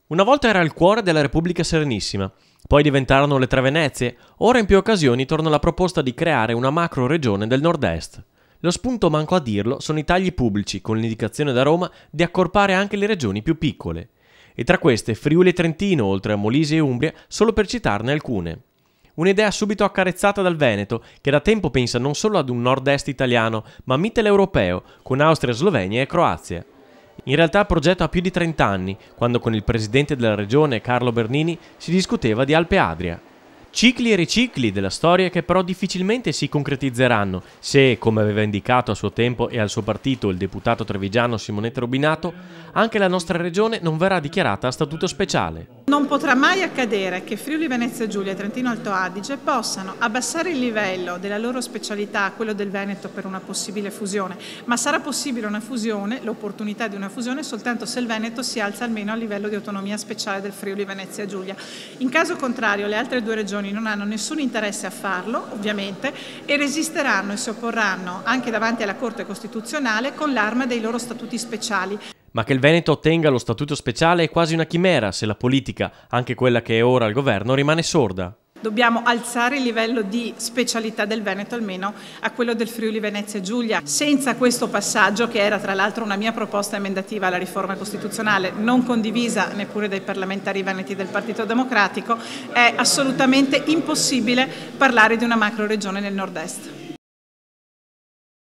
Una volta era il cuore della Repubblica Serenissima, poi diventarono le Tre Venezie, ora in più occasioni torna la proposta di creare una macro regione del nord-est. Lo spunto, manco a dirlo, sono i tagli pubblici, con l'indicazione da Roma di accorpare anche le regioni più piccole. E tra queste Friuli e Trentino, oltre a Molise e Umbria, solo per citarne alcune. Un'idea subito accarezzata dal Veneto, che da tempo pensa non solo ad un nord-est italiano, ma mitteleuropeo, con Austria, Slovenia e Croazia. In realtà il progetto ha più di 30 anni, quando con il presidente della regione Carlo Bernini si discuteva di Alpe Adria. Cicli e ricicli della storia che però difficilmente si concretizzeranno se, come aveva indicato a suo tempo e al suo partito il deputato trevigiano Simonetta Rubinato, anche la nostra regione non verrà dichiarata a statuto speciale. Non potrà mai accadere che Friuli Venezia Giulia e Trentino Alto Adige possano abbassare il livello della loro specialità a quello del Veneto per una possibile fusione, ma sarà possibile una fusione, l'opportunità di una fusione, soltanto se il Veneto si alza almeno a livello di autonomia speciale del Friuli Venezia Giulia. In caso contrario le altre due regioni non hanno nessun interesse a farlo, ovviamente, e resisteranno e si opporranno anche davanti alla Corte Costituzionale con l'arma dei loro statuti speciali. Ma che il Veneto ottenga lo statuto speciale è quasi una chimera se la politica, anche quella che è ora al governo, rimane sorda. Dobbiamo alzare il livello di specialità del Veneto almeno a quello del Friuli Venezia Giulia. Senza questo passaggio, che era tra l'altro una mia proposta emendativa alla riforma costituzionale, non condivisa neppure dai parlamentari veneti del Partito Democratico, è assolutamente impossibile parlare di una macro regione nel nord-est.